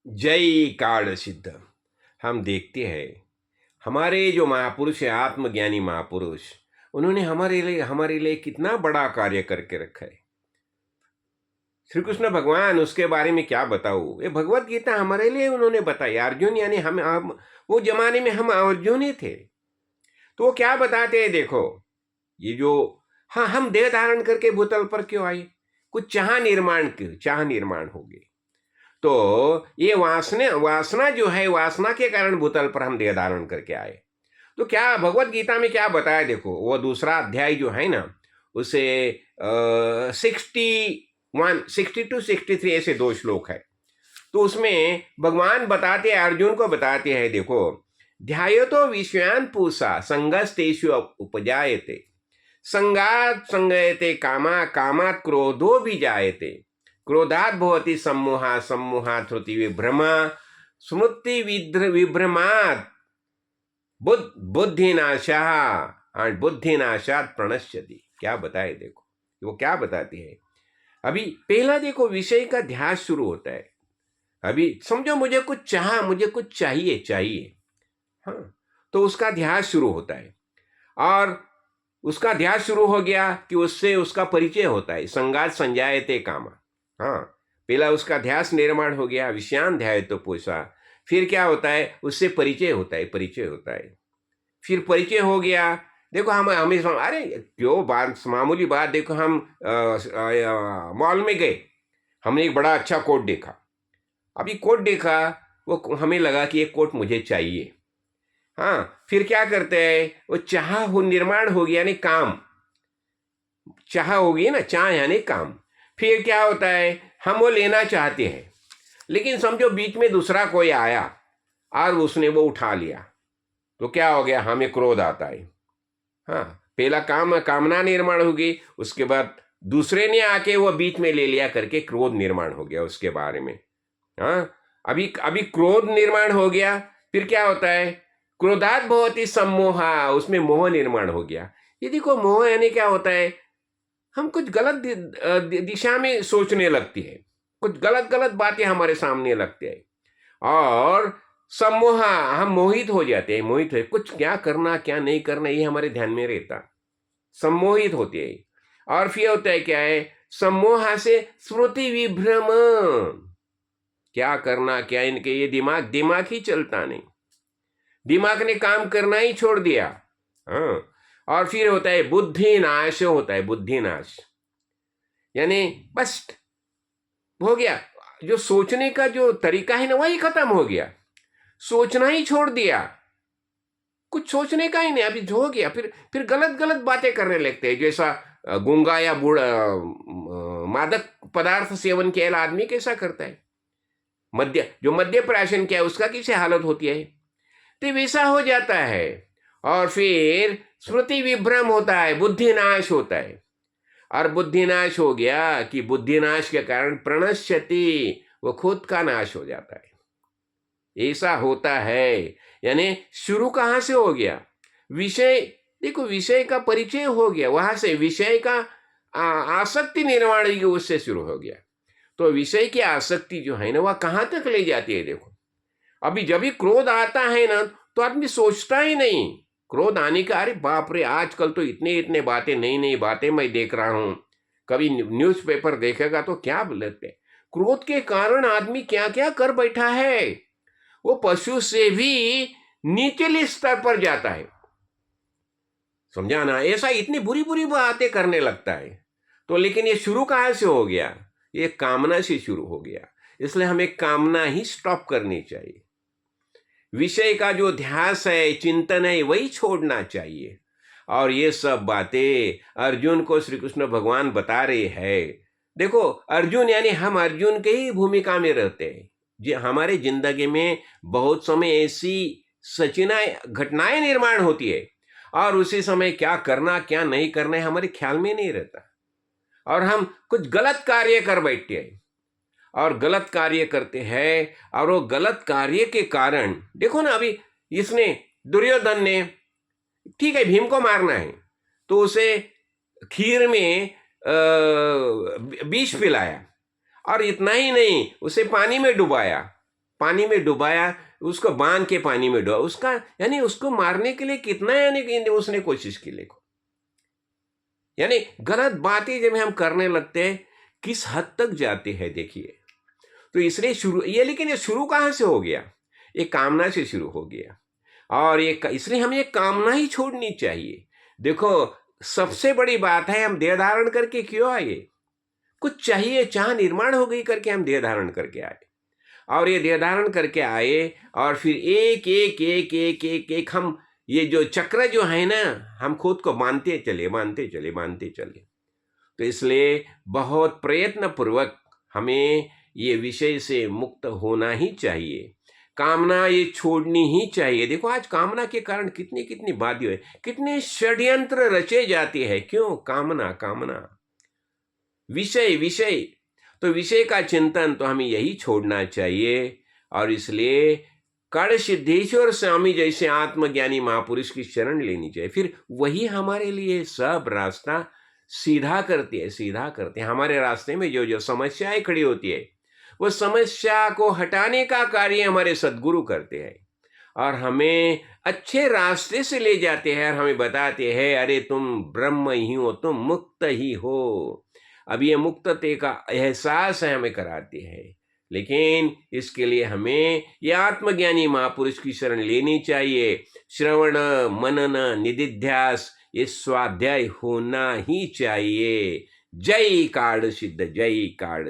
जय काल सिद्ध। हम देखते हैं हमारे जो महापुरुष है, आत्मज्ञानी महापुरुष, उन्होंने हमारे लिए कितना बड़ा कार्य करके रखा है। श्री कृष्ण भगवान, उसके बारे में क्या बताओ। ये भगवत गीता हमारे लिए उन्होंने बताई। अर्जुन यानी हम वो जमाने में हम अर्जुन ही थे। तो वो क्या बताते हैं देखो, ये जो, हाँ, हम देह धारण करके भूतल पर क्यों आए? कुछ चाह निर्माण हो गई। तो ये वासना जो है, वासना के कारण भूतल पर हम देह धारण करके आए। तो क्या भगवत गीता में क्या बताया देखो, वो दूसरा अध्याय जो है ना, उसे 62 63 ऐसे दो श्लोक है। तो उसमें भगवान बताते हैं, अर्जुन को बताते हैं, देखो, ध्यायतो विषयान पूषा संगस्तेषु उपजायते, संगात संगयते कामा, कामात क्रोधो भी जायते, क्रोधात भवति सम्मोहा, सम्मोहात श्रुति विभ्रमा, स्मृति विभ्रमात बुद्धिनाशा, बुद्धिनाशात प्रणश्यति। क्या बताए देखो, वो क्या बताती है। अभी पहला देखो, विषय का ध्यास शुरू होता है। अभी समझो, मुझे कुछ चाहिए। हाँ, तो उसका ध्यास शुरू होता है। और उसका ध्यास शुरू हो गया कि उससे उसका परिचय होता है। संगात संजायते कामा। हाँ, पहला उसका ध्यास निर्माण हो गया, विषयान ध्याय तो पूछा। फिर क्या होता है, उससे परिचय होता है। फिर परिचय हो गया। देखो, हम हमें अरे क्यों बात, मामूली बात, देखो, हम मॉल में गए, हमने एक बड़ा अच्छा कोट देखा। अभी कोट देखा, वो हमें लगा कि ये कोट मुझे चाहिए। हाँ, फिर क्या करते हैं, वो चाह हो निर्माण हो गया, यानी काम, चाह होगी ना, चाह यानी काम। फिर क्या होता है, हम वो लेना चाहते हैं, लेकिन समझो बीच में दूसरा कोई आया और उसने वो उठा लिया, तो क्या हो गया, हमें क्रोध आता है। हाँ, पहला कामना निर्माण होगी, उसके बाद दूसरे ने आके वो बीच में ले लिया करके क्रोध निर्माण हो गया उसके बारे में। हाँ, अभी अभी क्रोध निर्माण हो गया, फिर क्या होता है, क्रोधात भवति सम्मोहा, उसमें मोह निर्माण हो गया। ये देखो, मोह यानी क्या होता है, हम कुछ गलत दिशा में सोचने लगती है, कुछ गलत गलत बातें हमारे सामने लगते हैं, और सम्मोहा, हम मोहित हो जाते हैं, मोहित है, कुछ क्या करना क्या नहीं करना ये हमारे ध्यान में रहता, सम्मोहित होते हैं। और फिर होता है क्या है, सम्मोहा से स्मृति विभ्रम, क्या करना क्या, इनके ये दिमाग दिमाग ही चलता नहीं, दिमाग ने काम करना ही छोड़ दिया। हाँ, और फिर होता है बुद्धि नाश, होता है बुद्धि नाश, यानी बस हो गया, जो सोचने का जो तरीका है ना, वही खत्म हो गया, सोचना ही छोड़ दिया, कुछ सोचने का ही नहीं। अभी हो गया, फिर गलत गलत बातें करने लगते हैं। जैसा गूंगा या बूढ़ा मादक पदार्थ सेवन किया आदमी कैसा करता है, जो मध्य प्राशन किया उसका कैसे हालत होती है, तो वैसा हो जाता है। और फिर स्मृति विभ्रम होता है, बुद्धिनाश होता है। और बुद्धिनाश हो गया कि बुद्धिनाश के कारण प्रणश्यति, वो खुद का नाश हो जाता है। ऐसा होता है, यानी शुरू कहां से हो गया, विषय, देखो, विषय का परिचय हो गया, वहां से विषय का आसक्ति निर्माण की उससे शुरू हो गया। तो विषय की आसक्ति जो है ना, वह कहां तक ले जाती है देखो। अभी जब भी क्रोध आता है ना, तो आदमी सोचता ही नहीं, क्रोध आने का, अरे बाप रे, आजकल तो इतने इतने बातें, नई नई बातें मैं देख रहा हूं। कभी न्यूज़पेपर देखेगा तो क्या बोलते, क्रोध के कारण आदमी क्या क्या कर बैठा है, वो पशु से भी निचले स्तर पर जाता है। समझा ना, ऐसा इतनी बुरी बुरी बातें करने लगता है। तो लेकिन ये शुरू कहां से हो गया, ये कामना से शुरू हो गया। इसलिए हमें कामना ही स्टॉप करनी चाहिए, विषय का जो ध्यास है, चिंतन है, वही छोड़ना चाहिए। और ये सब बातें अर्जुन को श्री कृष्ण भगवान बता रहे हैं। देखो, अर्जुन यानी हम अर्जुन के ही भूमिका में रहते हैं। जी, हमारे जिंदगी में बहुत समय ऐसी सचिनाएं घटनाएं निर्माण होती है, और उसी समय क्या करना क्या नहीं करना है हमारे ख्याल में नहीं रहता, और हम कुछ गलत कार्य कर बैठते हैं, और गलत कार्य करते हैं। और वो गलत कार्य के कारण देखो ना, अभी इसने, दुर्योधन ने, ठीक है, भीम को मारना है, तो उसे खीर में विष पिलाया, और इतना ही नहीं, उसे पानी में डुबाया, पानी में डुबाया, उसको बांध के पानी में डुबा, उसका यानी उसको मारने के लिए कितना यानी कि उसने कोशिश की। देखो यानी गलत बातें जब हम करने लगते हैं किस हद तक जाती है देखिए। तो इसलिए शुरू ये, लेकिन ये शुरू कहाँ से हो गया? ये कामना से शुरू हो गया। और ये इसलिए हमें ये कामना ही छोड़नी चाहिए। देखो सबसे बड़ी बात है, हम देह धारण करके क्यों आए? कुछ चाहिए, चाह निर्माण हो गई करके हम देह धारण करके आए। और ये देह धारण करके आए और फिर एक एक एक एक एक एक हम ये जो चक्र जो है ना, हम खुद को मानते चले मानते चले मानते चले। तो इसलिए बहुत प्रयत्न पूर्वक हमें ये विषय से मुक्त होना ही चाहिए। कामना ये छोड़नी ही चाहिए। देखो आज कामना के कारण कितनी कितनी बातें हुए, कितने षड्यंत्र रचे जाते हैं। क्यों? कामना कामना, विषय विषय। तो विषय का चिंतन तो हमें यही छोड़ना चाहिए। और इसलिए कर्ण सिद्धेश्वर स्वामी जैसे आत्मज्ञानी महापुरुष की शरण लेनी चाहिए। फिर वही हमारे लिए सब रास्ता सीधा करती है, सीधा करते हैं। हमारे रास्ते में जो जो समस्याएं खड़ी होती है, वो समस्या को हटाने का कार्य हमारे सद्गुरु करते हैं और हमें अच्छे रास्ते से ले जाते हैं और हमें बताते हैं, अरे तुम ब्रह्म ही हो, तुम मुक्त ही हो। अब ये मुक्तते का एहसास है हमें कराते हैं। लेकिन इसके लिए हमें ये आत्मज्ञानी महापुरुष की शरण लेनी चाहिए। श्रवण मनन निधिध्यास ये स्वाध्याय होना ही चाहिए। जय कार्ड सिद्ध, जय कार्ड।